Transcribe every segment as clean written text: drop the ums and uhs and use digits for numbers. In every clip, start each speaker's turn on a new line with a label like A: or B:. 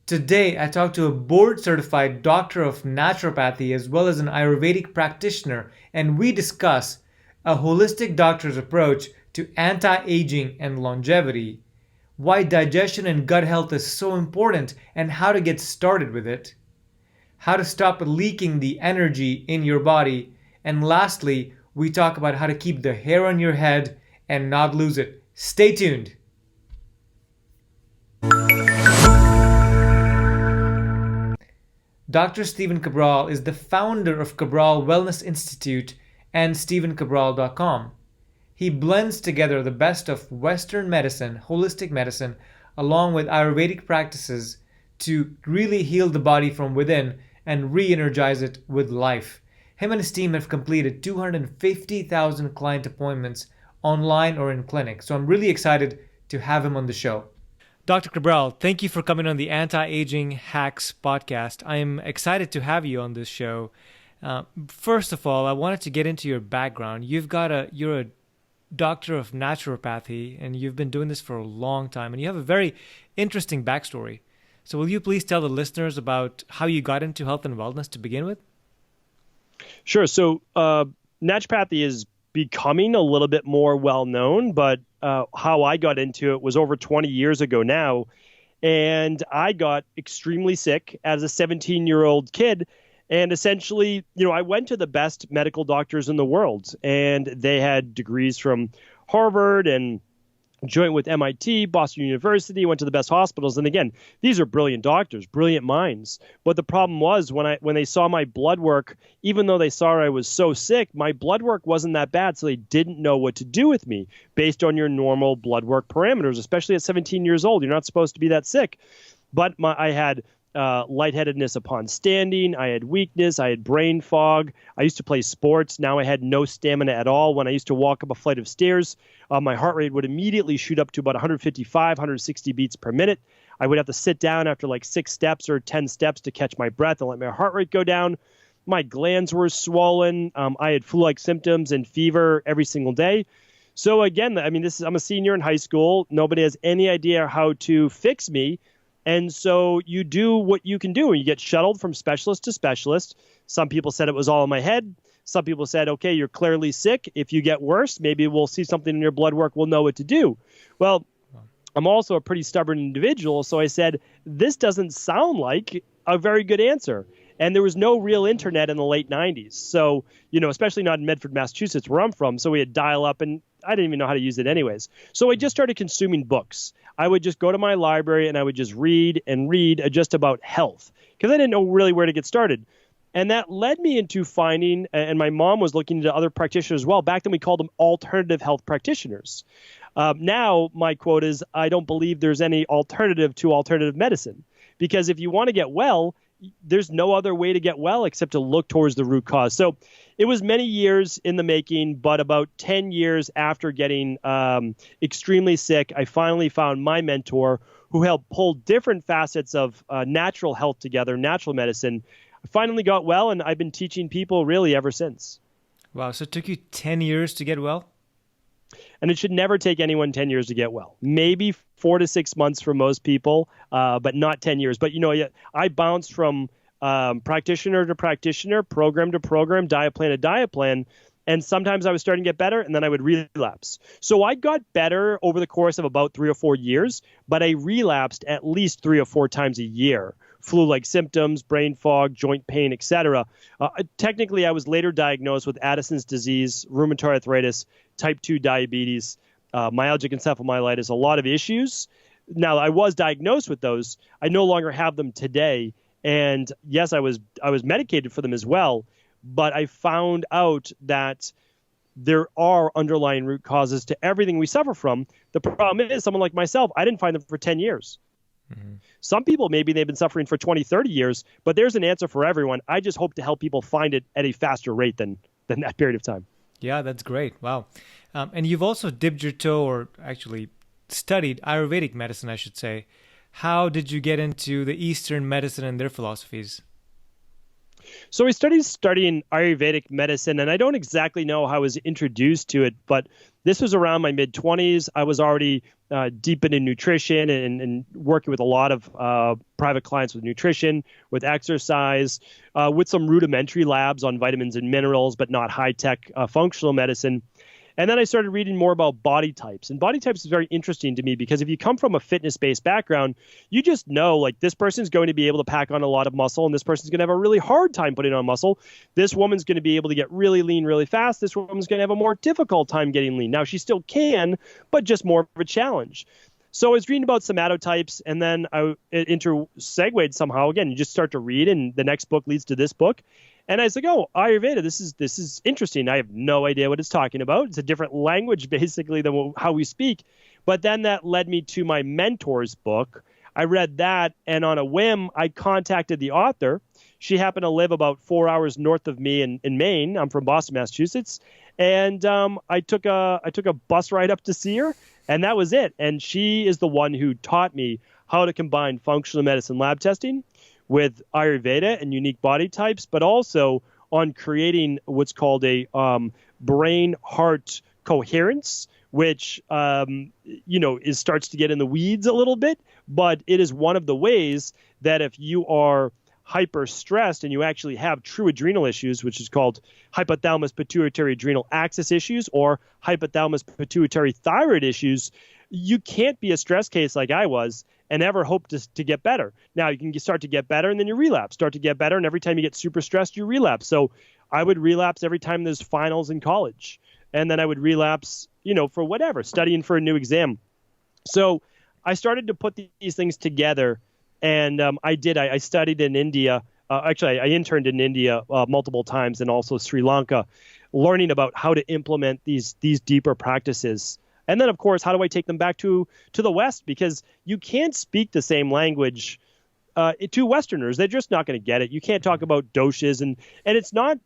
A: Today, I talked to a board certified doctor of naturopathy as well as an Ayurvedic practitioner, and we discuss a holistic doctor's approach to anti aging and longevity, why digestion and gut health is so important, and how to get started with it, how to stop leaking the energy in your body, and lastly, we talk about how to keep the hair on your head and not lose it. Stay tuned. Dr. Stephen Cabral is the founder of Cabral Wellness Institute and StephenCabral.com. He blends together the best of Western medicine, holistic medicine, along with Ayurvedic practices to really heal the body from within and re-energize it with life. Him and his team have completed 250,000 client appointments online or in clinic. So I'm really excited to have him on the show. Dr. Cabral, thank you for coming on the Anti-Aging Hacks podcast. I am excited to have you on this show. First of all, I wanted to get into your background. You're a doctor of naturopathy, and you've been doing this for a long time, and you have a very interesting backstory. So will you please tell the listeners about how you got into health and wellness to begin with?
B: Sure. So naturopathy is becoming a little bit more well-known, but how I got into it was over 20 years ago now. And I got extremely sick as a 17-year-old kid. And essentially, I went to the best medical doctors in the world, and they had degrees from Harvard and joint with MIT, Boston University, went to the best hospitals. And again, these are brilliant doctors, brilliant minds. But the problem was when they saw my blood work, even though they saw I was so sick, my blood work wasn't that bad. So they didn't know what to do with me based on your normal blood work parameters, especially at 17 years old. You're not supposed to be that sick. But I had lightheadedness upon standing. I had weakness. I had brain fog. I used to play sports. Now I had no stamina at all. When I used to walk up a flight of stairs, my heart rate would immediately shoot up to about 155, 160 beats per minute. I would have to sit down after like 6 steps or 10 steps to catch my breath and let my heart rate go down. My glands were swollen. I had flu-like symptoms and fever every single day. So again, I'm a senior in high school. Nobody has any idea how to fix me. And so you do what you can do. You get shuttled from specialist to specialist. Some people said it was all in my head. Some people said, okay, you're clearly sick. If you get worse, maybe we'll see something in your blood work. We'll know what to do. Well, I'm also a pretty stubborn individual. So I said, this doesn't sound like a very good answer. And there was no real internet in the late 90s. So, especially not in Medford, Massachusetts, where I'm from. So we had dial up, and I didn't even know how to use it anyways. So I just started consuming books. I would just go to my library and I would just read and read just about health because I didn't know really where to get started. And that led me into finding, and my mom was looking into other practitioners as well. Back then we called them alternative health practitioners. Now my quote is, I don't believe there's any alternative to alternative medicine, because if you want to get well, there's no other way to get well except to look towards the root cause. So it was many years in the making, but about 10 years after getting extremely sick, I finally found my mentor who helped pull different facets of natural health together, natural medicine. I finally got well, and I've been teaching people really ever since.
A: Wow. So it took you 10 years to get well?
B: And it should never take anyone 10 years to get well. Maybe 4 to 6 months for most people, but not 10 years. But, I bounced from practitioner to practitioner, program to program, diet plan to diet plan. And sometimes I was starting to get better, and then I would relapse. So I got better over the course of about 3 or 4 years, but I relapsed at least 3 or 4 times a year. Flu-like symptoms, brain fog, joint pain, etc. Technically, I was later diagnosed with Addison's disease, rheumatoid arthritis, type 2 diabetes, myalgic encephalomyelitis, a lot of issues. Now, I was diagnosed with those. I no longer have them today. And yes, I was medicated for them as well. But I found out that there are underlying root causes to everything we suffer from. The problem is, someone like myself, I didn't find them for 10 years. Mm-hmm. Some people, maybe they've been suffering for 20, 30 years, but there's an answer for everyone. I just hope to help people find it at a faster rate than that period of time.
A: Yeah, that's great. Wow. And you've also dipped your toe, or actually studied Ayurvedic medicine, I should say. How did you get into the Eastern medicine and their philosophies?
B: So I started studying Ayurvedic medicine, and I don't exactly know how I was introduced to it, but This was around my mid-20s. I was already deep into nutrition and working with a lot of private clients with nutrition, with exercise, with some rudimentary labs on vitamins and minerals, but not high-tech functional medicine. And then I started reading more about body types. And body types is very interesting to me because if you come from a fitness-based background, you just know like this person's going to be able to pack on a lot of muscle and this person's going to have a really hard time putting on muscle. This woman's going to be able to get really lean really fast. This woman's going to have a more difficult time getting lean. Now, she still can, but just more of a challenge. So I was reading about somatotypes, and then it segued somehow. Again, you just start to read, and the next book leads to this book. And I was like, oh, Ayurveda, this is interesting. I have no idea what it's talking about. It's a different language, basically, than how we speak. But then that led me to my mentor's book. I read that, and on a whim, I contacted the author. She happened to live about 4 hours north of me in Maine. I'm from Boston, Massachusetts. And I took a bus ride up to see her, and that was it. And she is the one who taught me how to combine functional medicine lab testing with Ayurveda and unique body types, but also on creating what's called a brain-heart coherence, which starts to get in the weeds a little bit, but it is one of the ways that if you are hyper stressed and you actually have true adrenal issues, which is called hypothalamus pituitary adrenal axis issues or hypothalamus pituitary thyroid issues, you can't be a stress case like I was and ever hope to get better. Now, you can start to get better and then you relapse, start to get better, and every time you get super stressed, you relapse. So I would relapse every time there's finals in college. And then I would relapse, for whatever, studying for a new exam. So I started to put these things together, and I studied in India. Actually, I interned in India multiple times and also Sri Lanka, learning about how to implement these deeper practices. And then, of course, how do I take them back to the West? Because you can't speak the same language to Westerners. They're just not going to get it. You can't talk about doshas, and it's not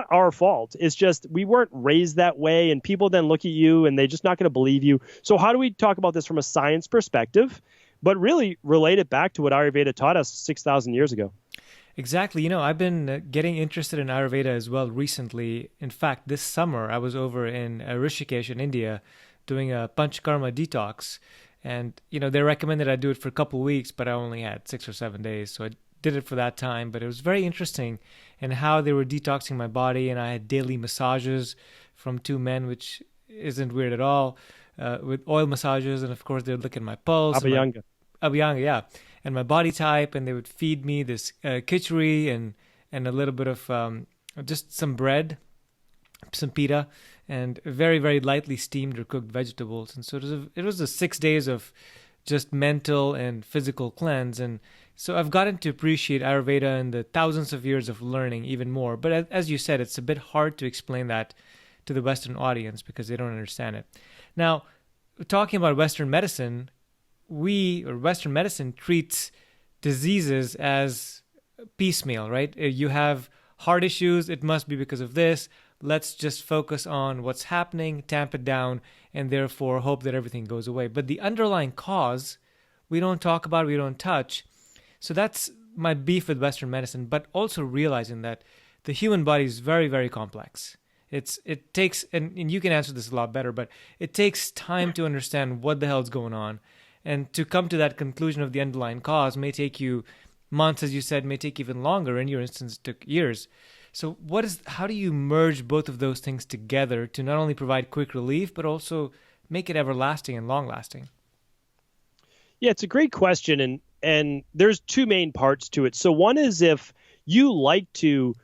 B: our fault. It's just we weren't raised that way, and people then look at you and they're just not going to believe you. So how do we talk about this from a science perspective, but really relate it back to what Ayurveda taught us 6,000 years ago?
A: Exactly. I've been getting interested in Ayurveda as well recently. In fact, this summer I was over in Rishikesh in India doing a Panchakarma detox. And, they recommended I do it for a couple of weeks, but I only had 6 or 7 days. So I did it for that time. But it was very interesting in how they were detoxing my body. And I had daily massages from 2 men, which isn't weird at all, with oil massages. And, of course, they would look at my pulse.
B: Abhyanga,
A: yeah. And my body type. And they would feed me this khichdi and a little bit of just some bread, some pita, and very, very lightly steamed or cooked vegetables. And so it was a 6 days of just mental and physical cleanse. And so I've gotten to appreciate Ayurveda and the thousands of years of learning even more. But as you said, it's a bit hard to explain that to the Western audience because they don't understand it. Now, talking about Western medicine, Western medicine treats diseases as piecemeal, right? You have heart issues, it must be because of this. Let's just focus on what's happening, tamp it down, and therefore hope that everything goes away. But the underlying cause, we don't talk about, we don't touch. So that's my beef with Western medicine, but also realizing that the human body is very, very complex. It takes, and you can answer this a lot better, but it takes time to understand what the hell's going on. And to come to that conclusion of the underlying cause may take you months, as you said, may take even longer. In your instance, it took years. So how do you merge both of those things together to not only provide quick relief, but also make it everlasting and long-lasting?
B: Yeah, it's a great question. And there's 2 main parts to it. So one is if you like to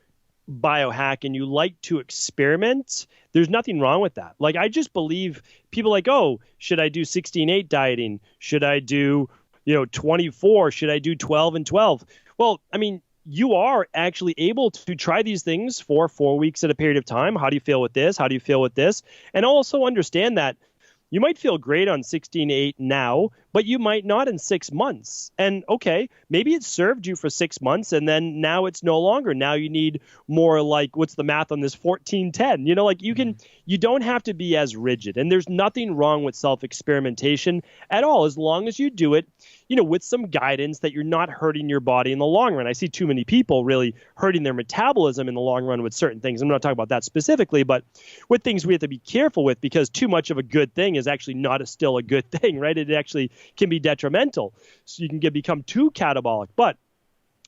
B: biohack and you like to experiment, there's nothing wrong with that. Like, I just believe people like, oh, should I do 16-8 dieting? Should I do, 24? Should I do 12 and 12? Well, I mean, you are actually able to try these things for 4 weeks at a period of time. How do you feel with this? How do you feel with this? And also understand that you might feel great on 16-8 now, but you might not in 6 months. And okay, maybe it served you for 6 months and then now it's no longer. Now you need more, like, what's the math on this? 14-10. Like you don't have to be as rigid. And there's nothing wrong with self-experimentation at all, as long as you do it, with some guidance that you're not hurting your body in the long run. I see too many people really hurting their metabolism in the long run with certain things. I'm not talking about that specifically, but with things we have to be careful with, because too much of a good thing is actually not still a good thing, right? It actually can be detrimental. So you can become too catabolic. But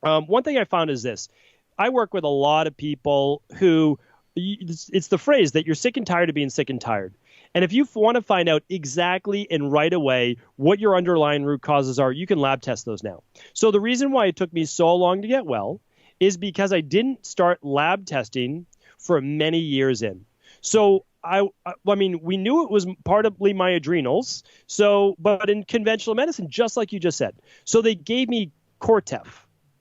B: one thing I found is this. I work with a lot of people who, it's the phrase that you're sick and tired of being sick and tired. And if you want to find out exactly and right away what your underlying root causes are, you can lab test those now. So the reason why it took me so long to get well is because I didn't start lab testing for many years in. So I mean, we knew it was partly my adrenals. So, but in conventional medicine, just like you just said, so they gave me Cortef,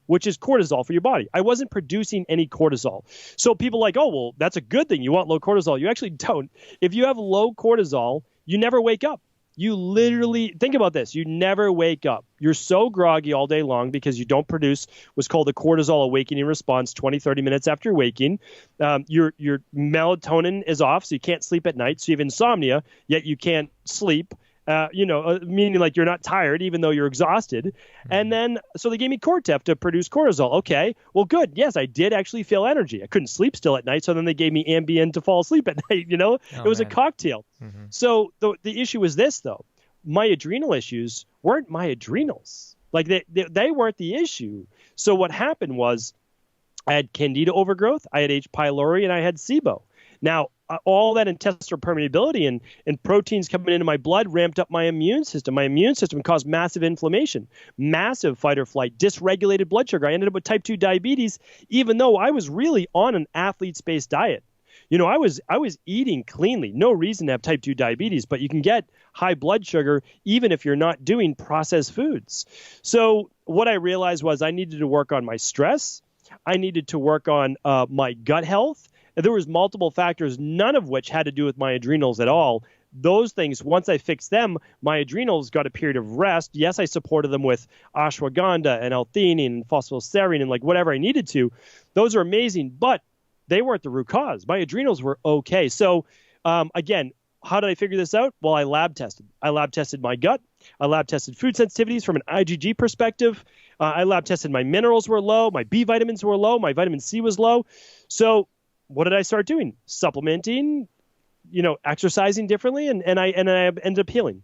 B: which is cortisol for your body. I wasn't producing any cortisol. So people are like, oh, well, that's a good thing. You want low cortisol. You actually don't. If you have low cortisol, you never wake up. You literally, think about this. You never wake up. You're so groggy all day long because you don't produce what's called the cortisol awakening response 20, 30 minutes after waking. Your melatonin is off, so you can't sleep at night. So you have insomnia, yet you can't sleep. Meaning like you're not tired, even though you're exhausted. And then, so they gave me Cortef to produce cortisol. Okay, well, good. Yes, I did actually feel energy. I couldn't sleep still at night. So then they gave me Ambien to fall asleep at night. It was a cocktail. Mm-hmm. So the issue was this, though. My adrenal issues weren't my adrenals. Like they weren't the issue. So what happened was I had candida overgrowth, I had H. pylori, and I had SIBO. Now, all that intestinal permeability and proteins coming into my blood ramped up my immune system. My immune system caused massive inflammation, massive fight or flight, dysregulated blood sugar. I ended up with type 2 diabetes, even though I was really on an athlete-based diet. I was eating cleanly. No reason to have type 2 diabetes, but you can get high blood sugar even if you're not doing processed foods. So what I realized was I needed to work on my stress. I needed to work on my gut health. There was multiple factors, none of which had to do with my adrenals at all. Those things, once I fixed them, my adrenals got a period of rest. Yes, I supported them with ashwagandha and L-theanine and phosphoserine and like whatever I needed to. Those are amazing, but they weren't the root cause. My adrenals were okay. So again, how did I figure this out? Well, I lab tested. I lab tested my gut. I lab tested food sensitivities from an IgG perspective. I lab tested my minerals were low. My B vitamins were low. My vitamin C was low. So what did I start doing? Supplementing, exercising differently, and I ended up healing.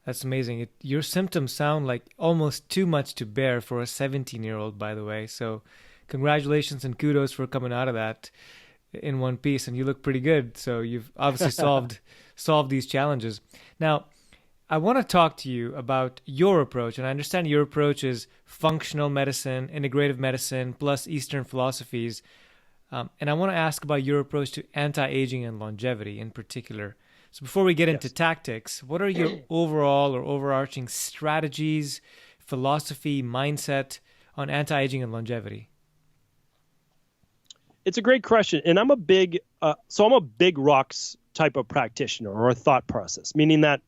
A: That's amazing. Your symptoms sound like almost too much to bear for a 17-year-old, by the way. So congratulations and kudos for coming out of that in one piece. And you look pretty good. So you've obviously solved these challenges. Now, I want to talk to you about your approach. And I understand your approach is functional medicine, integrative medicine, plus Eastern philosophies. And I want to ask about your approach to anti-aging and longevity in particular. So before we get into tactics, what are your overall or overarching strategies, philosophy, mindset on anti-aging and longevity?
B: It's a great question. And I'm a big rocks type of practitioner or a thought process, meaning that,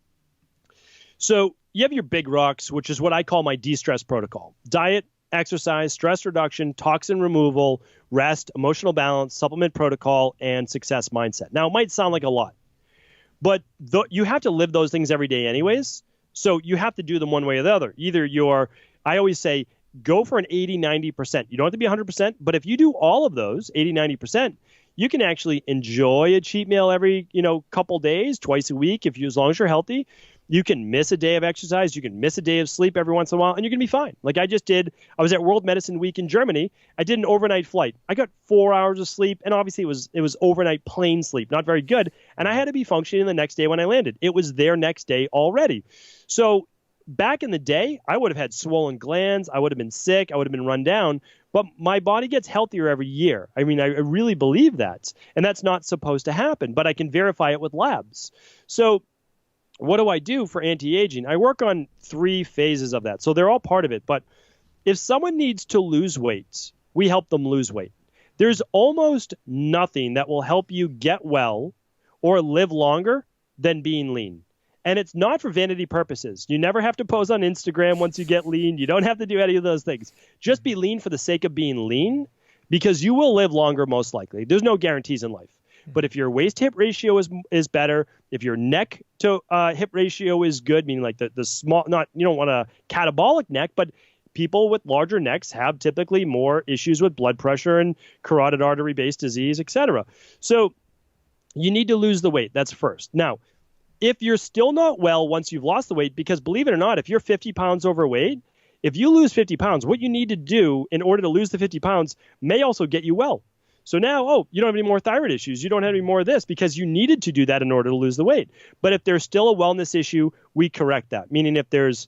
B: so you have your big rocks, which is what I call my de-stress protocol: diet, exercise, stress reduction, toxin removal, rest, emotional balance, supplement protocol, and success mindset. Now, it might sound like a lot, but you have to live those things every day anyways. So you have to do them one way or the other. I always say, go for an 80, 90%. You don't have to be 100%, but if you do all of those, 80, 90%, you can actually enjoy a cheat meal every, couple days, twice a week, as long as you're healthy. You can miss a day of exercise. You can miss a day of sleep every once in a while, and you're going to be fine. Like I was at World Medicine Week in Germany. I did an overnight flight. I got 4 hours of sleep, and obviously it was overnight plane sleep, not very good. And I had to be functioning the next day when I landed. It was their next day already. So back in the day, I would have had swollen glands. I would have been sick. I would have been run down. But my body gets healthier every year. I mean, I really believe that. And that's not supposed to happen, but I can verify it with labs. So what do I do for anti-aging? I work on 3 phases of that. So they're all part of it. But if someone needs to lose weight, we help them lose weight. There's almost nothing that will help you get well or live longer than being lean. And it's not for vanity purposes. You never have to pose on Instagram once you get lean. You don't have to do any of those things. Just be lean for the sake of being lean, because you will live longer most likely. There's no guarantees in life. But if your waist-hip ratio is better, if your neck to hip ratio is good, meaning like the small, you don't want a catabolic neck, but people with larger necks have typically more issues with blood pressure and carotid artery-based disease, etc. So you need to lose the weight. That's first. Now, if you're still not well once you've lost the weight, because believe it or not, if you're 50 pounds overweight, if you lose 50 pounds, what you need to do in order to lose the 50 pounds may also get you well. So now, you don't have any more thyroid issues. You don't have any more of this because you needed to do that in order to lose the weight. But if there's still a wellness issue, we correct that. Meaning if there's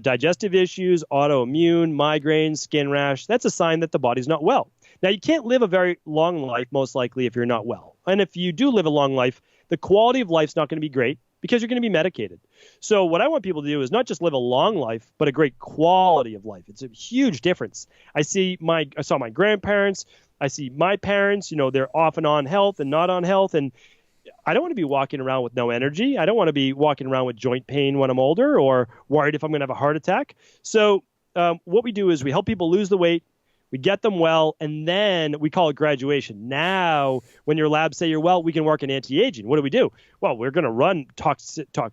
B: digestive issues, autoimmune, migraines, skin rash, that's a sign that the body's not well. Now, you can't live a very long life, most likely, if you're not well. And if you do live a long life, the quality of life's not going to be great because you're going to be medicated. So what I want people to do is not just live a long life, but a great quality of life. It's a huge difference. I saw my grandparents. I see my parents, they're off and on health and not on health. And I don't want to be walking around with no energy. I don't want to be walking around with joint pain when I'm older or worried if I'm going to have a heart attack. So what we do is we help people lose the weight. We get them well, and then we call it graduation. Now, when your labs say you're well, we can work in anti-aging. What do we do? Well, we're going to run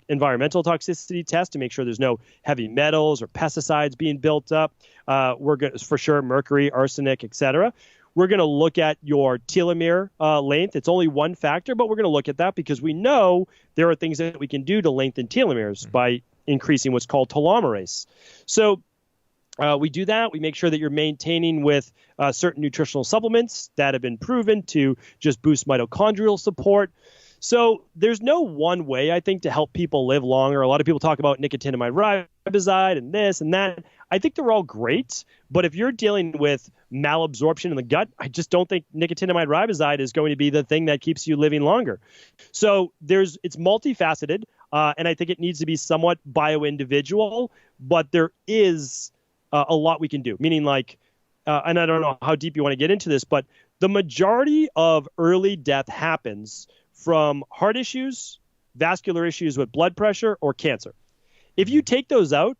B: environmental toxicity tests to make sure there's no heavy metals or pesticides being built up. We're going to, for sure, mercury, arsenic, etc. We're going to look at your telomere length. It's only one factor, but we're going to look at that because we know there are things that we can do to lengthen telomeres by increasing what's called telomerase. So we do that. We make sure that you're maintaining with certain nutritional supplements that have been proven to just boost mitochondrial support. So there's no one way, I think, to help people live longer. A lot of people talk about nicotinamide riboside and this and that. I think they're all great. But if you're dealing with malabsorption in the gut, I just don't think nicotinamide riboside is going to be the thing that keeps you living longer. So it's multifaceted, and I think it needs to be somewhat bio-individual, but there is a lot we can do, meaning and I don't know how deep you want to get into this, but the majority of early death happens from heart issues, vascular issues with blood pressure, or cancer. If you take those out,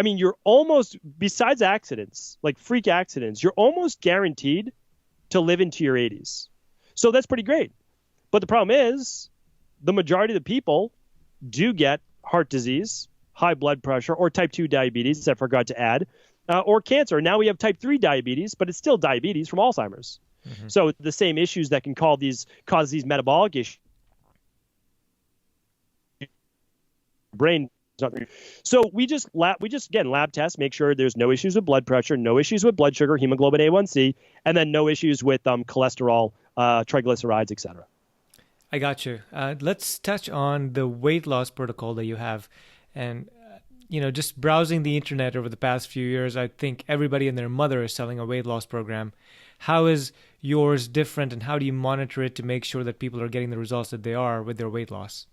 B: you're almost, besides accidents, like freak accidents, you're almost guaranteed to live into your 80s. So that's pretty great. But the problem is the majority of the people do get heart disease, high blood pressure, or type 2 diabetes, I forgot to add, or cancer. Now we have type 3 diabetes, but it's still diabetes from Alzheimer's. Mm-hmm. So the same issues that can cause these metabolic issues. Brain. So we just again lab test, make sure there's no issues with blood pressure, no issues with blood sugar, hemoglobin A1C, and then no issues with cholesterol, triglycerides, etc.
A: I got you. Let's touch on the weight loss protocol that you have. And, just browsing the internet over the past few years, I think everybody and their mother is selling a weight loss program. How is yours different, and how do you monitor it to make sure that people are getting the results that they are with their weight loss?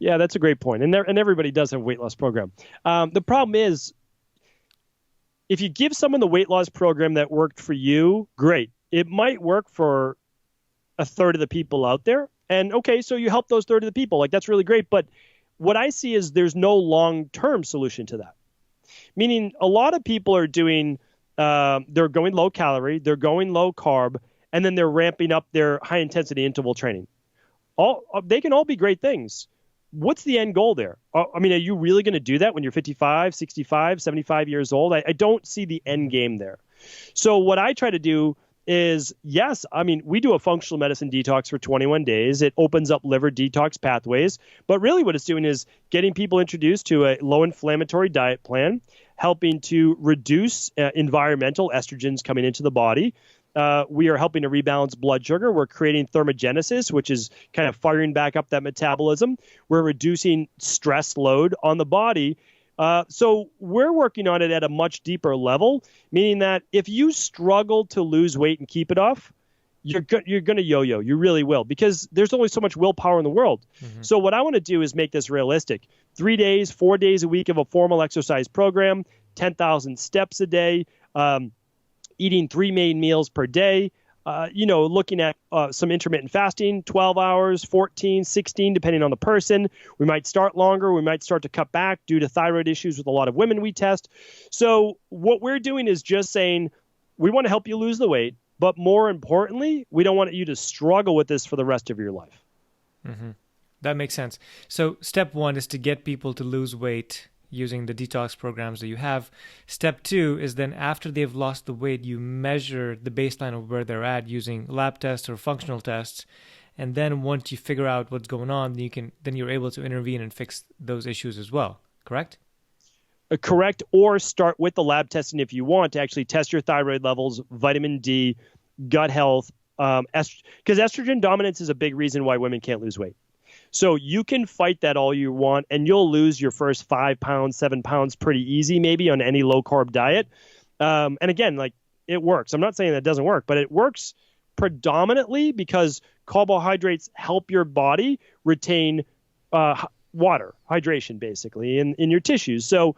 B: Yeah, that's a great point. And everybody does have a weight loss program. The problem is, if you give someone the weight loss program that worked for you, great. It might work for a third of the people out there. And okay, so you help those third of the people. That's really great. But what I see is there's no long-term solution to that. Meaning a lot of people are doing, they're going low calorie, they're going low carb, and then they're ramping up their high-intensity interval training. They can all be great things. What's the end goal there? Are you really going to do that when you're 55, 65, 75 years old? I don't see the end game there. So what I try to do is, yes, we do a functional medicine detox for 21 days. It opens up liver detox pathways. But really what it's doing is getting people introduced to a low inflammatory diet plan, helping to reduce environmental estrogens coming into the body. We are helping to rebalance blood sugar. We're creating thermogenesis, which is kind of firing back up that metabolism. We're reducing stress load on the body. So we're working on it at a much deeper level, meaning that if you struggle to lose weight and keep it off, you're going to yo-yo. You really will, because there's only so much willpower in the world. Mm-hmm. So what I want to do is make this realistic. 3 days, 4 days a week of a formal exercise program, 10,000 steps a day, eating 3 main meals per day, looking at some intermittent fasting, 12 hours, 14, 16, depending on the person. We might start longer. We might start to cut back due to thyroid issues with a lot of women we test. So what we're doing is just saying, we want to help you lose the weight, but more importantly, we don't want you to struggle with this for the rest of your life.
A: Mm-hmm. That makes sense. So step 1 is to get people to lose weight using the detox programs that you have. Step 2 is then after they've lost the weight, you measure the baseline of where they're at using lab tests or functional tests. And then once you figure out what's going on, then you're able to intervene and fix those issues as well. Correct?
B: Correct. Or start with the lab testing if you want to actually test your thyroid levels, vitamin D, gut health, because estrogen dominance is a big reason why women can't lose weight. So you can fight that all you want, and you'll lose your first 5 pounds, 7 pounds pretty easy, maybe on any low carb diet. And again, like, it works. I'm not saying that it doesn't work, but it works predominantly because carbohydrates help your body retain water, hydration, basically, in your tissues. So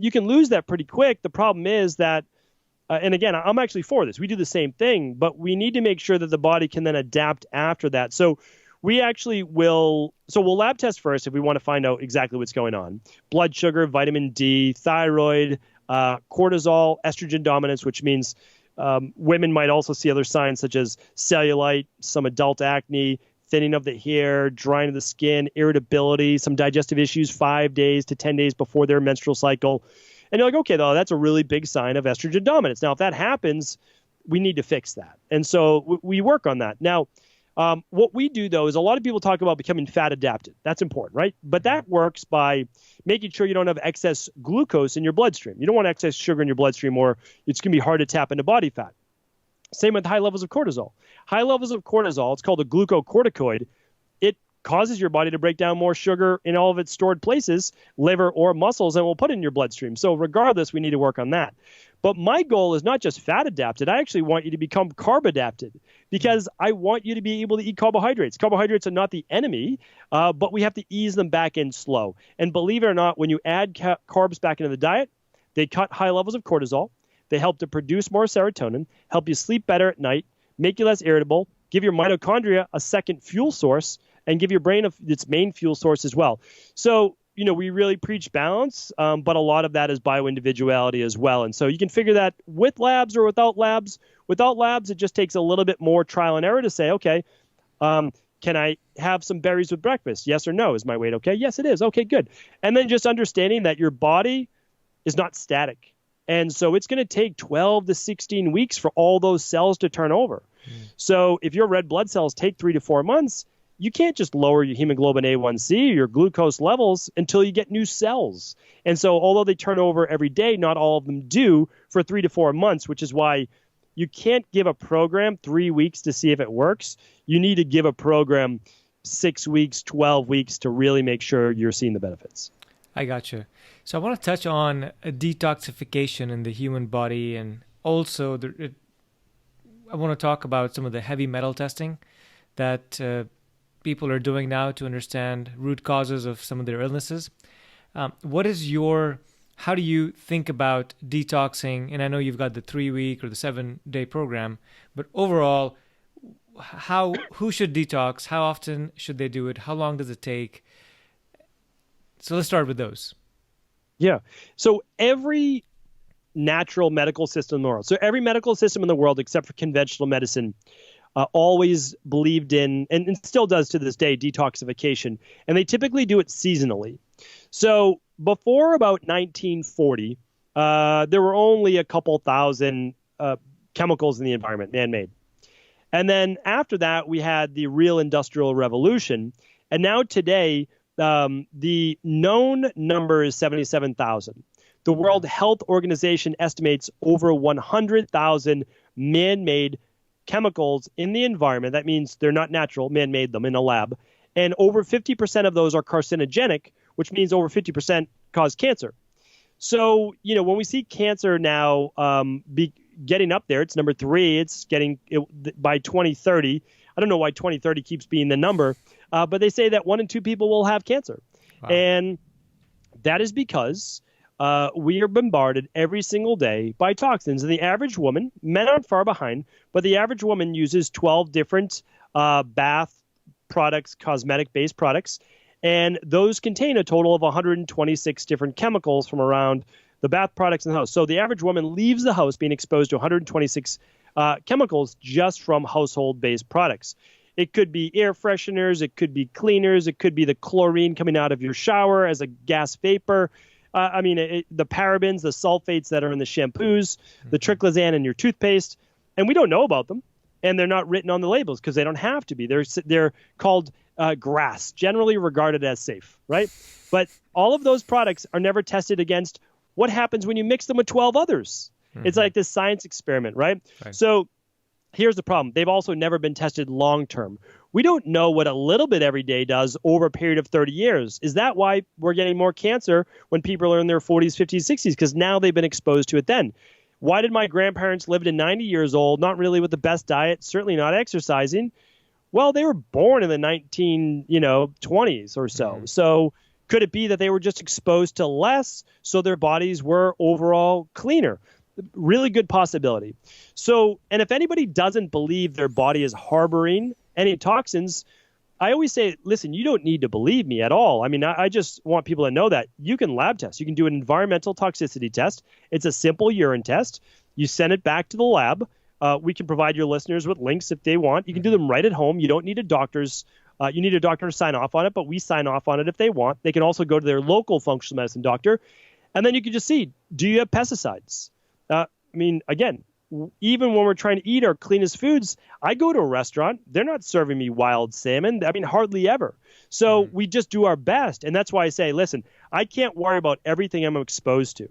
B: you can lose that pretty quick. The problem is that, and again, I'm actually for this. We do the same thing, but we need to make sure that the body can then adapt after that. So we actually we'll lab test first if we want to find out exactly what's going on. Blood sugar, vitamin D, thyroid, cortisol, estrogen dominance, which means women might also see other signs such as cellulite, some adult acne, thinning of the hair, drying of the skin, irritability, some digestive issues 5 days to 10 days before their menstrual cycle. And you're like, okay, though, that's a really big sign of estrogen dominance. Now, if that happens, we need to fix that. And so we work on that. Now, what we do, though, is a lot of people talk about becoming fat adapted. That's important, right? But that works by making sure you don't have excess glucose in your bloodstream. You don't want excess sugar in your bloodstream, or it's going to be hard to tap into body fat. Same with high levels of cortisol. High levels of cortisol, it's called a glucocorticoid. It causes your body to break down more sugar in all of its stored places, liver or muscles, and will put it in your bloodstream. So regardless, we need to work on that. But my goal is not just fat adapted. I actually want you to become carb adapted, because I want you to be able to eat carbohydrates. Carbohydrates are not the enemy, but we have to ease them back in slow. And believe it or not, when you add carbs back into the diet, they cut high levels of cortisol. They help to produce more serotonin, help you sleep better at night, make you less irritable, give your mitochondria a second fuel source, and give your brain its main fuel source as well. So, we really preach balance, but a lot of that is bioindividuality as well. And so you can figure that with labs or without labs. Without labs, it just takes a little bit more trial and error to say, okay, can I have some berries with breakfast? Yes or no? Is my weight okay? Yes, it is. Okay, good. And then just understanding that your body is not static. And so it's going to take 12 to 16 weeks for all those cells to turn over. So if your red blood cells take 3 to 4 months, you can't just lower your hemoglobin A1C, your glucose levels, until you get new cells. And so although they turn over every day, not all of them do for 3 to 4 months, which is why you can't give a program 3 weeks to see if it works. You need to give a program 6 weeks, 12 weeks to really make sure you're seeing the benefits.
A: I gotcha. So I want to touch on detoxification in the human body, and also I want to talk about some of the heavy metal testing that people are doing now to understand root causes of some of their illnesses. How do you think about detoxing? And I know you've got the 3-week or the 7-day program, but overall, who should detox? How often should they do it? How long does it take? So let's start with those.
B: Yeah. So every natural medical system in the world, so every medical system in the world except for conventional medicine, always believed in, and still does to this day, detoxification. And they typically do it seasonally. So before about 1940, there were only a couple thousand chemicals in the environment, man-made. And then after that, we had the real industrial revolution. And now today, the known number is 77,000. The World Health Organization estimates over 100,000 man-made chemicals in the environment. That means they're not natural, man-made them in a lab. And over 50% of those are carcinogenic, which means over 50% cause cancer. So, when we see cancer now getting up there, it's number 3. It's getting by 2030. I don't know why 2030 keeps being the number, but they say that 1 in 2 people will have cancer. Wow. And that is because we are bombarded every single day by toxins. And the average woman, men aren't far behind, but the average woman uses 12 different bath products, cosmetic-based products, and those contain a total of 126 different chemicals from around the bath products in the house. So the average woman leaves the house being exposed to 126 chemicals just from household-based products. It could be air fresheners, it could be cleaners, it could be the chlorine coming out of your shower as a gas vapor. The parabens, the sulfates that are in the shampoos, the triclosan in your toothpaste, and we don't know about them, and they're not written on the labels because they don't have to be. They're called GRAS, generally regarded as safe, right? But all of those products are never tested against what happens when you mix them with 12 others. It's like this science experiment, right? So here's the problem. They've also never been tested long-term. We don't know what a little bit every day does over a period of 30 years. Is that why we're getting more cancer when people are in their 40s, 50s, 60s? Because now they've been exposed to it then. Why did my grandparents live to 90 years old, not really with the best diet, certainly not exercising? Well, they were born in the 1920s or so. So could it be that they were just exposed to less, so their bodies were overall cleaner? Really good possibility. So, and if anybody doesn't believe their body is harboring any toxins, I always say, listen, you don't need to believe me at all. I mean, I just want people to know that you can lab test. You can do an environmental toxicity test. It's a simple urine test. You send it back to the lab. We can provide your listeners with links if they want. You can do them right at home. You don't need you need a doctor to sign off on it, but we sign off on it if they want. They can also go to their local functional medicine doctor, and then you can just see, do you have pesticides? Again, even when we're trying to eat our cleanest foods, I go to a restaurant, they're not serving me wild salmon. Hardly ever. So we just do our best. And that's why I say, listen, I can't worry about everything I'm exposed to.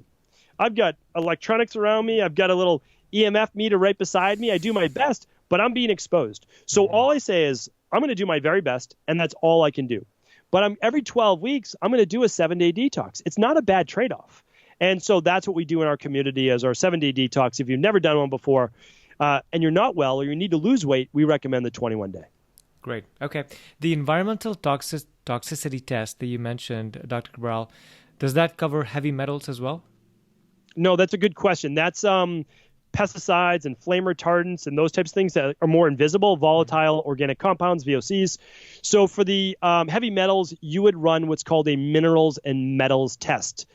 B: I've got electronics around me. I've got a little EMF meter right beside me. I do my best, but I'm being exposed. So all I say is I'm going to do my very best, and that's all I can do. But every 12 weeks, I'm going to do a 7-day detox. It's not a bad trade-off. And so that's what we do in our community as our 7-day detox. If you've never done one before and you're not well or you need to lose weight, we recommend the 21-day.
A: Great. Okay. The environmental toxicity test that you mentioned, Dr. Cabral, does that cover heavy metals as well?
B: No, that's a good question. That's pesticides and flame retardants and those types of things that are more invisible, volatile organic compounds, VOCs. So for the heavy metals, you would run what's called a minerals and metals test.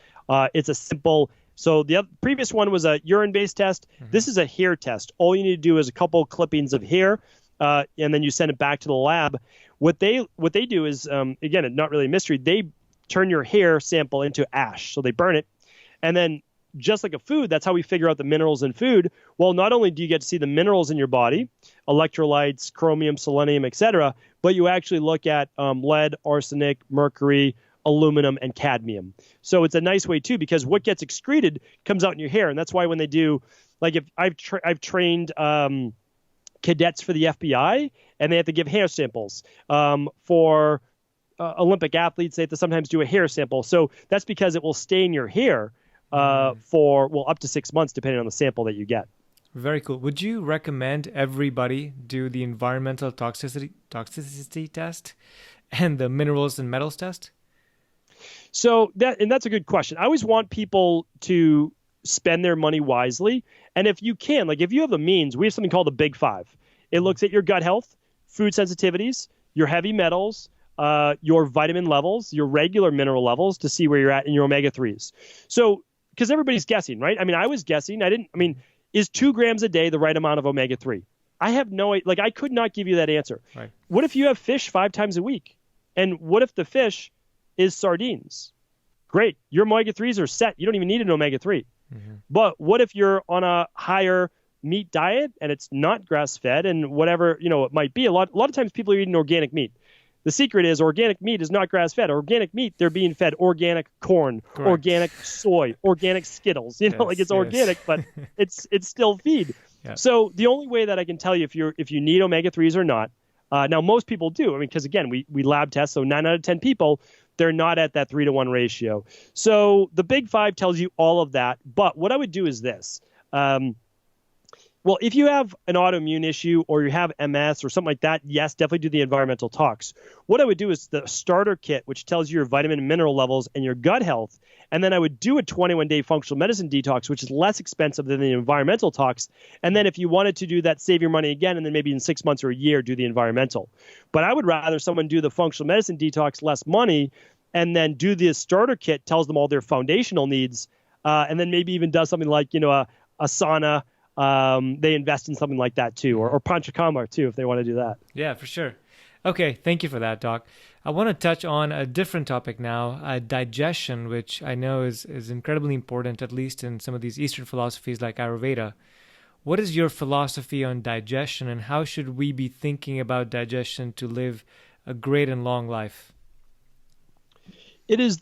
B: It's a simple, so the previous one was a urine-based test. This is a hair test. All you need to do is a couple clippings of hair, and then you send it back to the lab. What they do is, again, not really a mystery, they turn your hair sample into ash. So they burn it, and then just like a food, that's how we figure out the minerals in food. Well, not only do you get to see the minerals in your body, electrolytes, chromium, selenium, etc., but you actually look at lead, arsenic, mercury, aluminum, and cadmium. So it's a nice way too, because what gets excreted comes out in your hair. And that's why when they do, like if I've trained cadets for the FBI, and they have to give hair samples. For Olympic athletes, they have to sometimes do a hair sample. So that's because it will stay in your hair for up to 6 months, depending on the sample that you get.
A: Very cool. Would you recommend everybody do the environmental toxicity test and the minerals and metals test?
B: So that's a good question. I always want people to spend their money wisely. And if you can, like if you have the means, we have something called the Big Five. It looks at your gut health, food sensitivities, your heavy metals, your vitamin levels, your regular mineral levels to see where you're at in your omega-3s. So, because everybody's guessing, right? I was guessing. Is 2 grams a day the right amount of omega-3? I have I could not give you that answer.
A: Right.
B: What if you have fish 5 times a week? And what if the fish is sardines? Great. Your omega-3s are set. You don't even need an omega-3. But what if you're on a higher meat diet and it's not grass-fed and whatever, it might be? A lot of times people are eating organic meat. The secret is organic meat is not grass-fed. Organic meat, they're being fed organic corn,
A: Correct.
B: Organic soy, organic Skittles. It's organic, but it's still feed.
A: Yeah.
B: So the only way that I can tell you if you need omega-3s or not, now most people do. Because again, we lab test, so 9 out of 10 people, they're not at that 3-to-1 ratio. So the Big Five tells you all of that. But what I would do is this. Well, if you have an autoimmune issue or you have MS or something like that, yes, definitely do the environmental tox. What I would do is the starter kit, which tells you your vitamin and mineral levels and your gut health. And then I would do a 21-day functional medicine detox, which is less expensive than the environmental tox. And then if you wanted to do that, save your money again, and then maybe in 6 months or a year, do the environmental. But I would rather someone do the functional medicine detox, less money, and then do the starter kit, tells them all their foundational needs, and then maybe even does something like, a sauna. They invest in something like that too, or panchakarma too, if they want to do that.
A: Yeah, for sure. Okay, thank you for that, Doc. I want to touch on a different topic now, digestion, which I know is incredibly important, at least in some of these Eastern philosophies like Ayurveda. What is your philosophy on digestion, and how should we be thinking about digestion to live a great and long life?
B: It is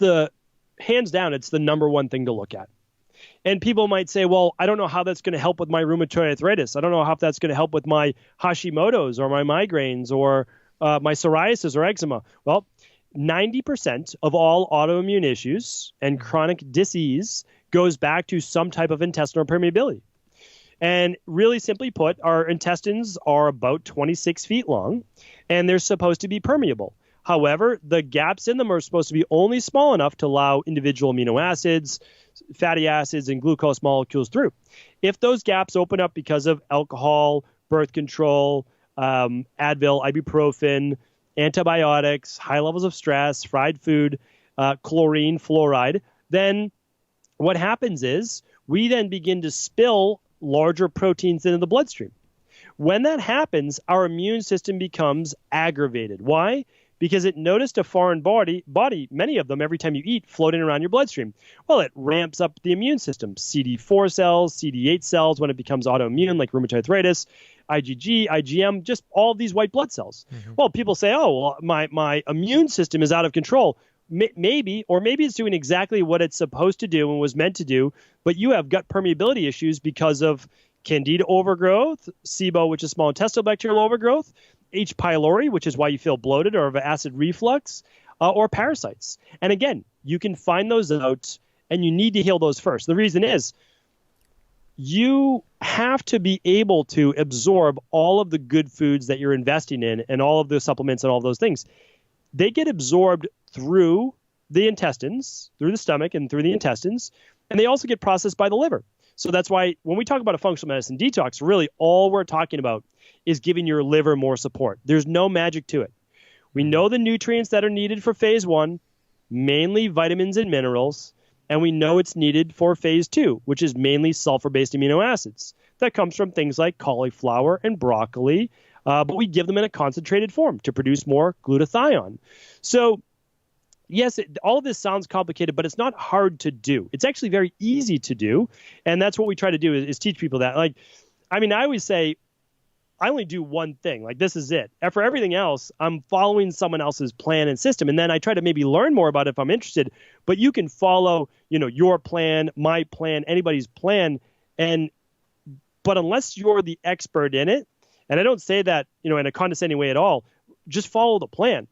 B: hands down, it's the number one thing to look at. And people might say, well, I don't know how that's going to help with my rheumatoid arthritis. I don't know how that's going to help with my Hashimoto's or my migraines or my psoriasis or eczema. Well, 90% of all autoimmune issues and chronic disease goes back to some type of intestinal permeability. And really simply put, our intestines are about 26 feet long, and they're supposed to be permeable. However, the gaps in them are supposed to be only small enough to allow individual amino acids, fatty acids, and glucose molecules through. If those gaps open up because of alcohol, birth control, Advil, ibuprofen, antibiotics, high levels of stress, fried food, chlorine, fluoride, then what happens is we then begin to spill larger proteins into the bloodstream. When that happens, our immune system becomes aggravated. Why? Because it noticed a foreign body, many of them every time you eat, floating around your bloodstream. Well, it ramps up the immune system, CD4 cells, CD8 cells when it becomes autoimmune, like rheumatoid arthritis, IgG, IgM, just all these white blood cells. Mm-hmm. Well, people say, oh, well, my immune system is out of control. Maybe it's doing exactly what it's supposed to do and was meant to do, but you have gut permeability issues because of Candida overgrowth, SIBO, which is small intestinal bacterial overgrowth, H. pylori, which is why you feel bloated or have acid reflux, or parasites. And again, you can find those out, and you need to heal those first. The reason is you have to be able to absorb all of the good foods that you're investing in and all of the supplements and all of those things. They get absorbed through the intestines, through the stomach and through the intestines, and they also get processed by the liver. So that's why when we talk about a functional medicine detox, really all we're talking about is giving your liver more support. There's no magic to it. We know the nutrients that are needed for phase 1, mainly vitamins and minerals, and we know it's needed for phase 2, which is mainly sulfur-based amino acids. That comes from things like cauliflower and broccoli, but we give them in a concentrated form to produce more glutathione. So yes, all of this sounds complicated, but it's not hard to do. It's actually very easy to do, and that's what we try to do is teach people that. I always say, I only do one thing. Like, this is it. And for everything else, I'm following someone else's plan and system, and then I try to maybe learn more about it if I'm interested. But you can follow, your plan, my plan, anybody's plan, but unless you're the expert in it, and I don't say that, in a condescending way at all, just follow the plan,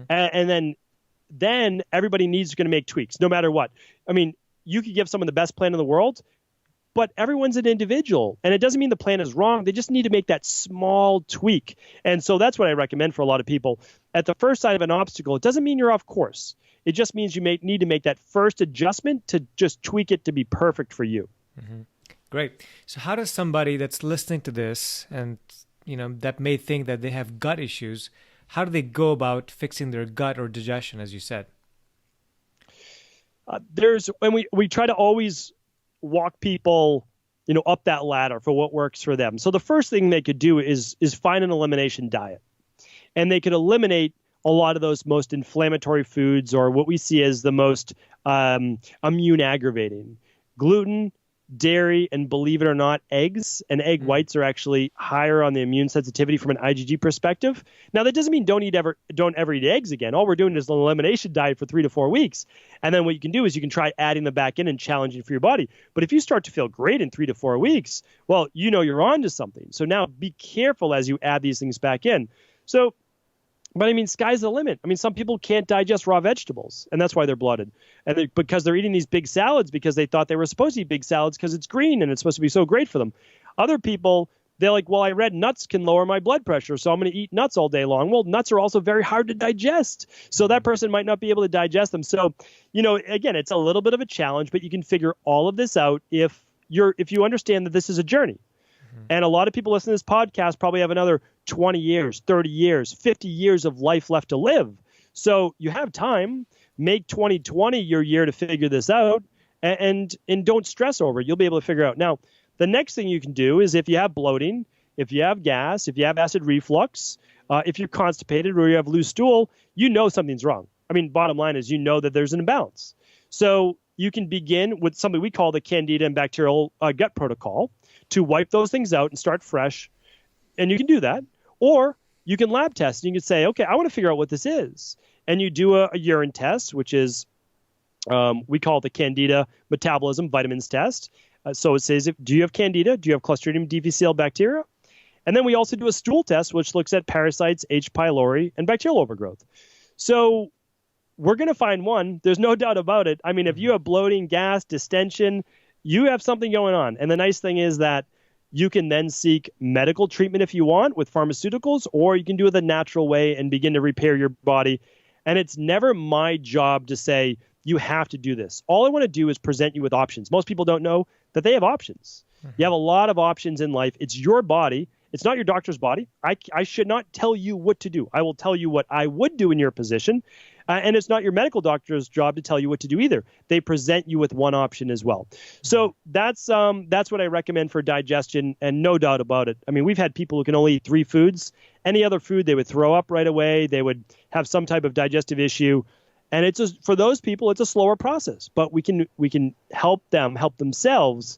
B: and then everybody needs to make tweaks, no matter what. You could give someone the best plan in the world, but everyone's an individual, and it doesn't mean the plan is wrong. They just need to make that small tweak. And so that's what I recommend for a lot of people. At the first sign of an obstacle, it doesn't mean you're off course. It just means you may need to make that first adjustment to just tweak it to be perfect for you.
A: Mm-hmm. Great. So how does somebody that's listening to this and, that may think that they have gut issues, how do they go about fixing their gut or digestion, as you said?
B: We try to always walk people, up that ladder for what works for them. So the first thing they could do is find an elimination diet, and they could eliminate a lot of those most inflammatory foods, or what we see as the most immune aggravating: gluten, dairy, and believe it or not, eggs and egg whites are actually higher on the immune sensitivity from an IgG perspective. Now, that doesn't mean don't ever eat eggs again. All we're doing is an elimination diet for 3 to 4 weeks. And then what you can do is you can try adding them back in and challenging for your body. But if you start to feel great in 3 to 4 weeks, well, you're on to something. So now be careful as you add these things back in. But sky's the limit. Some people can't digest raw vegetables, and that's why they're bloated. And because they're eating these big salads because they thought they were supposed to eat big salads because it's green and it's supposed to be so great for them. Other people they're like, well, I read nuts can lower my blood pressure, so I'm going to eat nuts all day long. Well, nuts are also very hard to digest. So that person might not be able to digest them. So, again, it's a little bit of a challenge, but you can figure all of this out if you understand that this is a journey. And a lot of people listening to this podcast probably have another 20 years, 30 years, 50 years of life left to live. So you have time. Make 2020 your year to figure this out, and don't stress over it. You'll be able to figure out. Now, the next thing you can do is if you have bloating, if you have gas, if you have acid reflux, if you're constipated or you have loose stool, something's wrong. I mean, bottom line is that there's an imbalance. So you can begin with something we call the Candida and bacterial gut protocol to wipe those things out and start fresh. And you can do that. Or you can lab test and you can say, okay, I want to figure out what this is. And you do a urine test, which is, we call it the Candida metabolism vitamins test. So it says, do you have Candida? Do you have Clostridium difficile bacteria? And then we also do a stool test, which looks at parasites, H. pylori, and bacterial overgrowth. So we're going to find one. There's no doubt about it. I mean, if you have bloating, gas, distension, you have something going on. And the nice thing is that you can then seek medical treatment if you want with pharmaceuticals, or you can do it the natural way and begin to repair your body. And it's never my job to say, you have to do this. All I want to do is present you with options. Most people don't know that they have options. You have a lot of options in life. It's your body. It's not your doctor's body. I should not tell you what to do. I will tell you what I would do in your position. And it's not your medical doctor's job to tell you what to do either. They present you with one option as well. So that's what I recommend for digestion, and no doubt about it. I mean, we've had people who can only eat 3 foods. Any other food, they would throw up right away. They would have some type of digestive issue. And for those people, it's a slower process. But we can help themselves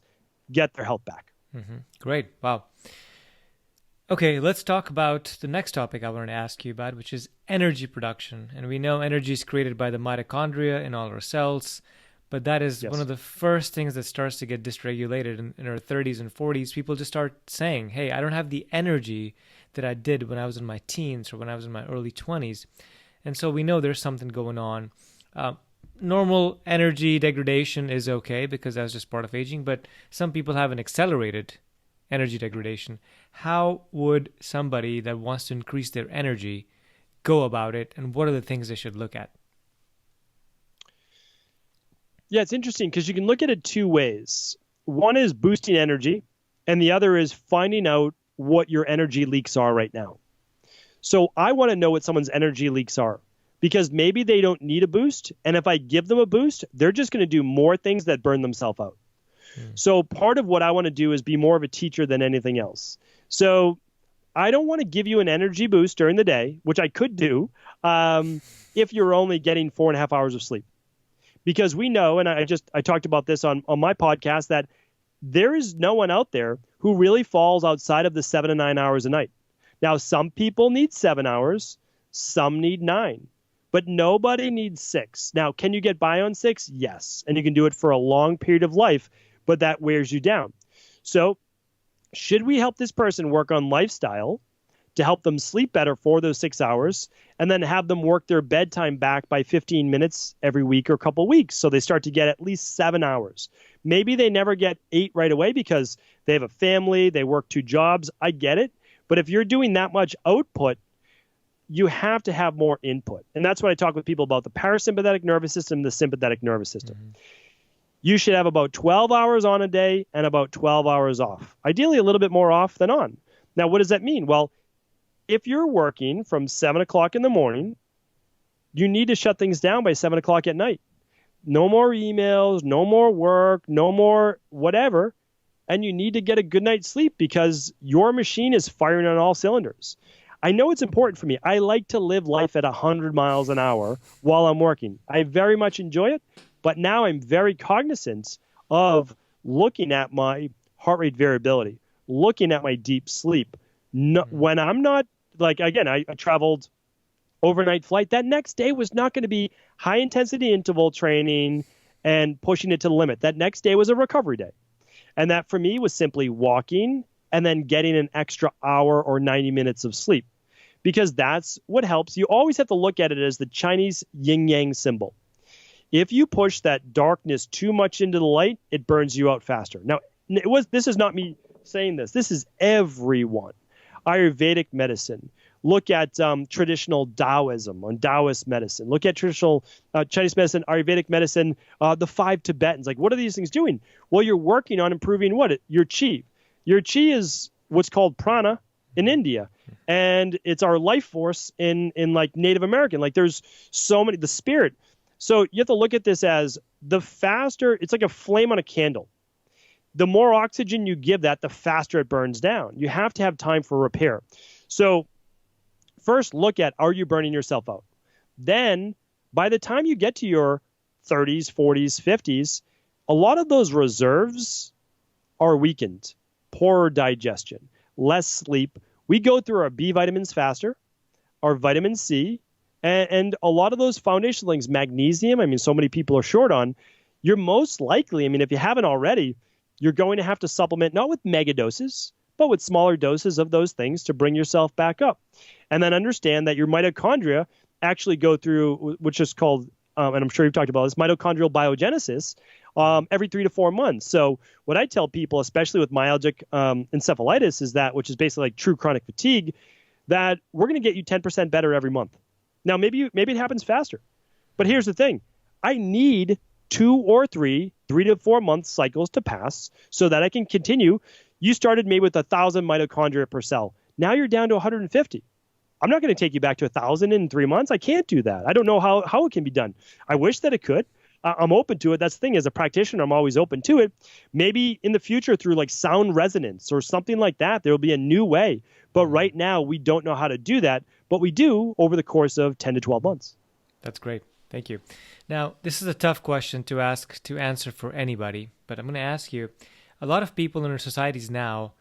B: get their health back.
A: Mm-hmm. Great. Wow. Okay, let's talk about the next topic I wanted to ask you about, which is energy production. And we know energy is created by the mitochondria in all our cells, but that is one of the first things that starts to get dysregulated in our 30s and 40s. People just start saying, hey, I don't have the energy that I did when I was in my teens or when I was in my early 20s. And so we know there's something going on. Normal energy degradation is okay because that's just part of aging, but some people have an accelerated energy degradation. How would somebody that wants to increase their energy go about it, and what are the things they should look at?
B: Yeah, it's interesting because you can look at it 2 ways. One is boosting energy, and the other is finding out what your energy leaks are right now. So I want to know what someone's energy leaks are, because maybe they don't need a boost, and if I give them a boost, they're just going to do more things that burn themselves out. So part of what I want to do is be more of a teacher than anything else. So I don't want to give you an energy boost during the day, which I could do, if you're only getting 4.5 hours of sleep. Because we know, and I talked about this on my podcast, that there is no one out there who really falls outside of the 7 to 9 hours a night. Now, some people need 7 hours, some need 9, but nobody needs 6. Now, can you get by on 6? Yes, and you can do it for a long period of life, but that wears you down. So should we help this person work on lifestyle to help them sleep better for those 6 hours, and then have them work their bedtime back by 15 minutes every week or a couple of weeks so they start to get at least 7 hours? Maybe they never get 8 right away because they have a family, they work 2 jobs. I get it. But if you're doing that much output, you have to have more input. And that's what I talk with people about: the parasympathetic nervous system, the sympathetic nervous system. Mm-hmm. You should have about 12 hours on a day and about 12 hours off. Ideally, a little bit more off than on. Now, what does that mean? Well, if you're working from 7 o'clock in the morning, you need to shut things down by 7 o'clock at night. No more emails, no more work, no more whatever. And you need to get a good night's sleep because your machine is firing on all cylinders. I know it's important for me. I like to live life at 100 miles an hour while I'm working. I very much enjoy it. But now I'm very cognizant of looking at my heart rate variability, looking at my deep sleep. When I'm not, like, again, I traveled overnight flight. That next day was not going to be high intensity interval training and pushing it to the limit. That next day was a recovery day. And that for me was simply walking and then getting an extra hour or 90 minutes of sleep, because that's what helps. You always have to look at it as the Chinese yin-yang symbol. If you push that darkness too much into the light, it burns you out faster. Now, this is not me saying this. This is everyone. Ayurvedic medicine. Look at traditional Taoism on Taoist medicine. Look at traditional Chinese medicine, Ayurvedic medicine, the 5 Tibetans. Like, what are these things doing? Well, you're working on improving what? Your chi. Your chi is what's called prana in India. And it's our life force in like Native American. Like, there's so many, the spirit. So you have to look at this as the faster, it's like a flame on a candle. The more oxygen you give that, the faster it burns down. You have to have time for repair. So first look at, are you burning yourself out? Then by the time you get to your 30s, 40s, 50s, a lot of those reserves are weakened. Poorer digestion, less sleep. We go through our B vitamins faster, our vitamin C, and a lot of those foundational things, magnesium, I mean, so many people are short on. You're most likely, I mean, if you haven't already, you're going to have to supplement not with mega doses, but with smaller doses of those things to bring yourself back up. And then understand that your mitochondria actually go through, which is called, and I'm sure you've talked about this, mitochondrial biogenesis every 3 to 4 months. So what I tell people, especially with myalgic encephalitis, is that, which is basically like true chronic fatigue, that we're going to get you 10% better every month. Now, maybe it happens faster. But here's the thing. I need 2 or 3 to 4 month cycles to pass so that I can continue. You started me with 1,000 mitochondria per cell. Now you're down to 150. I'm not going to take you back to 1,000 in 3 months. I can't do that. I don't know how it can be done. I wish that it could. I'm open to it. That's the thing. As a practitioner, I'm always open to it. Maybe in the future through like sound resonance or something like that, there will be a new way. But right now, we don't know how to do that. But we do over the course of 10 to 12 months.
A: That's great. Thank you. Now, this is a tough question to answer for anybody, but I'm going to ask you. A lot of people in our societies now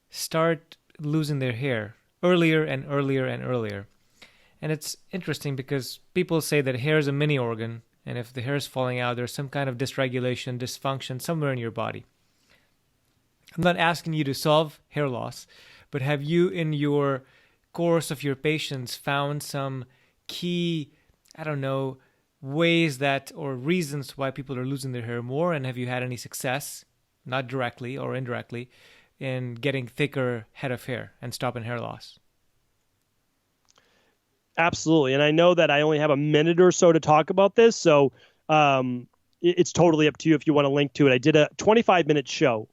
A: start losing their hair earlier and earlier and earlier. And it's interesting because people say that hair is a mini organ, and if the hair is falling out, there's some kind of dysregulation, dysfunction somewhere in your body. I'm not asking you to solve hair loss, but have you in your course of your patients found some key, ways that or reasons why people are losing their hair more? And have you had any success, not directly or indirectly, in getting thicker head of hair and stopping hair loss?
B: Absolutely. And I know that I only have a minute or so to talk about this. So it's totally up to you if you want to link to it. I did a 25-minute show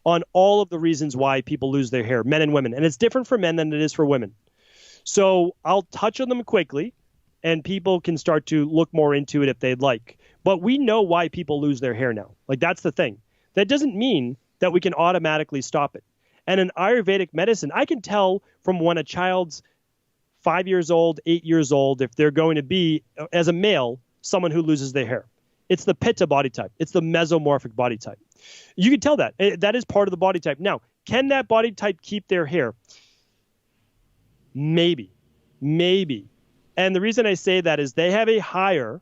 B: on all of the reasons why people lose their hair, men and women. And it's different for men than it is for women. So I'll touch on them quickly, and people can start to look more into it if they'd like. But we know why people lose their hair now. Like, that's the thing. That doesn't mean that we can automatically stop it. And in Ayurvedic medicine, I can tell from when a child's 5 years old, 8 years old, if they're going to be, as a male, someone who loses their hair. It's the Pitta body type. It's the mesomorphic body type. You can tell that. That is part of the body type. Now, can that body type keep their hair? Maybe. And the reason I say that is they have a higher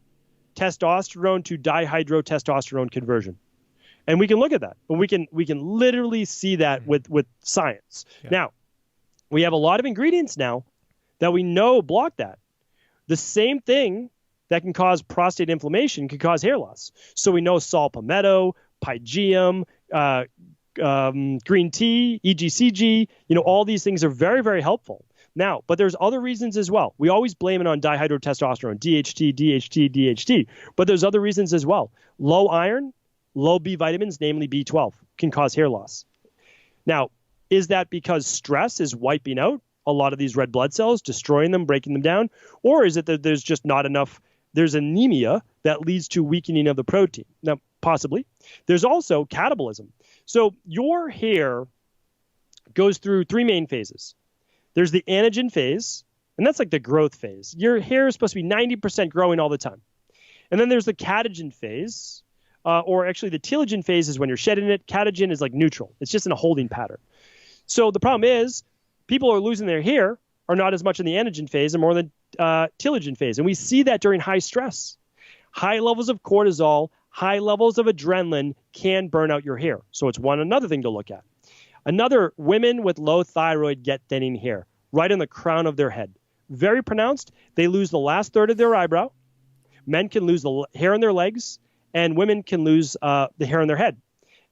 B: testosterone to dihydrotestosterone conversion. And we can look at that. And we can literally see that with science. Yeah. Now, we have a lot of ingredients now that we know block that. The same thing that can cause prostate inflammation can cause hair loss. So we know saw palmetto, pygeum, green tea, EGCG, all these things are very, very helpful. Now, but there's other reasons as well. We always blame it on dihydrotestosterone, DHT. But there's other reasons as well. Low iron, low B vitamins, namely B12, can cause hair loss. Now, is that because stress is wiping out a lot of these red blood cells, destroying them, breaking them down? Or is it that there's just not enough, there's anemia that leads to weakening of the protein? Now, possibly. There's also catabolism. So your hair goes through 3 main phases. There's the anagen phase, and that's like the growth phase. Your hair is supposed to be 90% growing all the time. And then there's the catagen phase, or actually the telogen phase is when you're shedding it. Catagen is like neutral. It's just in a holding pattern. So the problem is people who are losing their hair are not as much in the anagen phase and more in the telogen phase. And we see that during high stress. High levels of cortisol, high levels of adrenaline can burn out your hair. So it's another thing to look at. Another, women with low thyroid get thinning hair right on the crown of their head. Very pronounced. They lose the last third of their eyebrow. Men can lose the hair on their legs, and women can lose the hair on their head.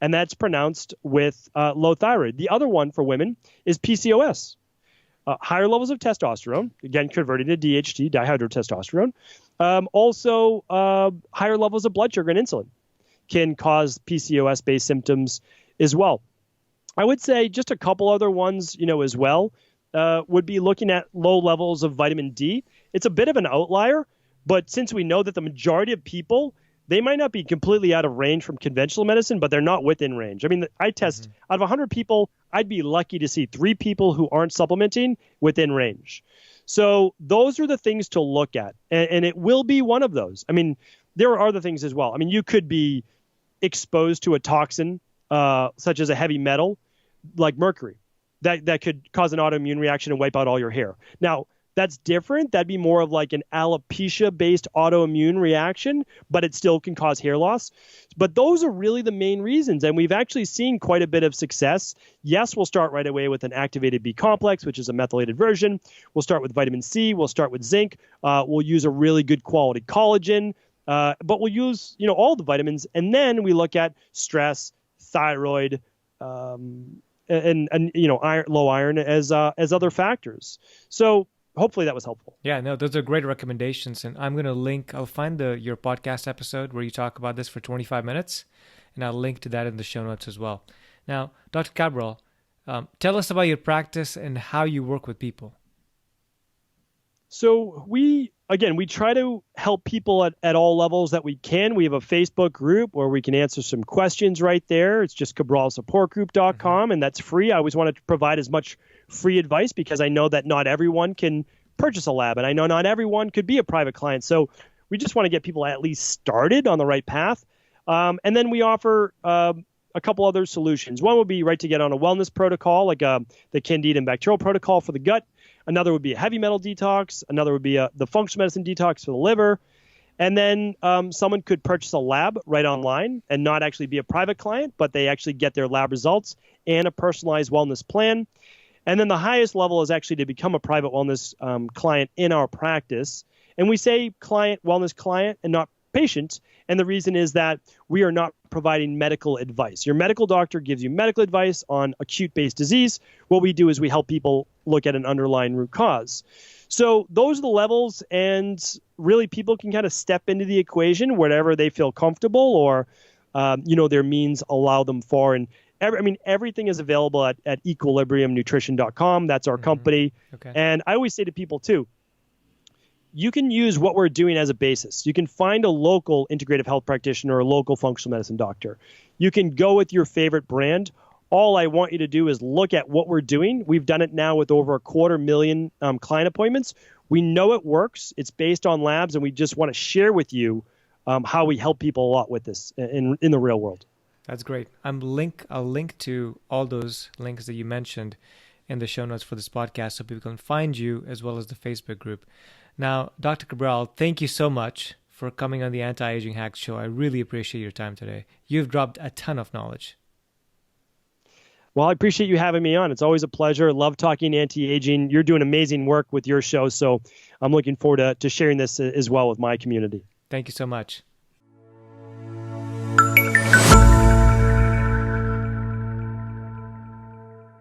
B: and that's pronounced with low thyroid. The other one for women is PCOS. Higher levels of testosterone, again, converting to DHT, dihydrotestosterone. Also, higher levels of blood sugar and insulin can cause PCOS-based symptoms as well. I would say just a couple other ones, as well, would be looking at low levels of vitamin D. It's a bit of an outlier, but since we know that the majority of people, they might not be completely out of range from conventional medicine, but they're not within range. I mean, I test out of 100 people, I'd be lucky to see 3 people who aren't supplementing within range. So those are the things to look at, and it will be one of those. I mean, there are other things as well. I mean, you could be exposed to a toxin, such as a heavy metal, like mercury, that could cause an autoimmune reaction and wipe out all your hair. Now, that's different. That'd be more of like an alopecia-based autoimmune reaction, but it still can cause hair loss. But those are really the main reasons, and we've actually seen quite a bit of success. Yes, we'll start right away with an activated B complex, which is a methylated version. We'll start with vitamin C. We'll start with zinc. We'll use a really good quality collagen, but we'll use all the vitamins, and then we look at stress, thyroid, and low iron as other factors. So hopefully that was helpful.
A: Yeah, no, those are great recommendations. And I'm going to link, I'll find your podcast episode where you talk about this for 25 minutes, and I'll link to that in the show notes as well. Now, Dr. Cabral, tell us about your practice and how you work with people.
B: So we try to help people at all levels that we can. We have a Facebook group where we can answer some questions right there. It's just cabralsupportgroup.com, and that's free. I always wanted to provide as much free advice because I know that not everyone can purchase a lab, and I know not everyone could be a private client. So we just want to get people at least started on the right path. And then we offer a couple other solutions. One would be to get on a wellness protocol, like the Candida and bacterial protocol for the gut. Another would be a heavy metal detox. Another would be the functional medicine detox for the liver. And then someone could purchase a lab right online and not actually be a private client, but they actually get their lab results and a personalized wellness plan. And then the highest level is actually to become a private wellness client in our practice. And we say wellness client and not patient. And the reason is that we are not providing medical advice. Your medical doctor gives you medical advice on acute-based disease. What we do is we help people look at an underlying root cause. So those are the levels, and really people can kind of step into the equation wherever they feel comfortable or, their means allow them for. And everything is available at equilibriumnutrition.com. That's our company. Okay. And I always say to people too, you can use what we're doing as a basis. You can find a local integrative health practitioner or a local functional medicine doctor. You can go with your favorite brand. All I want you to do is look at what we're doing. We've done it now with over 250,000 client appointments. We know it works. It's based on labs, and we just want to share with you how we help people a lot with this in the real world.
A: That's great. I'll link to all those links that you mentioned in the show notes for this podcast so people can find you as well as the Facebook group. Now, Dr. Cabral, thank you so much for coming on the Anti-Aging Hacks show. I really appreciate your time today. You've dropped a ton of knowledge.
B: Well, I appreciate you having me on. It's always a pleasure. Love talking anti-aging. You're doing amazing work with your show, so I'm looking forward to sharing this as well with my community.
A: Thank you so much.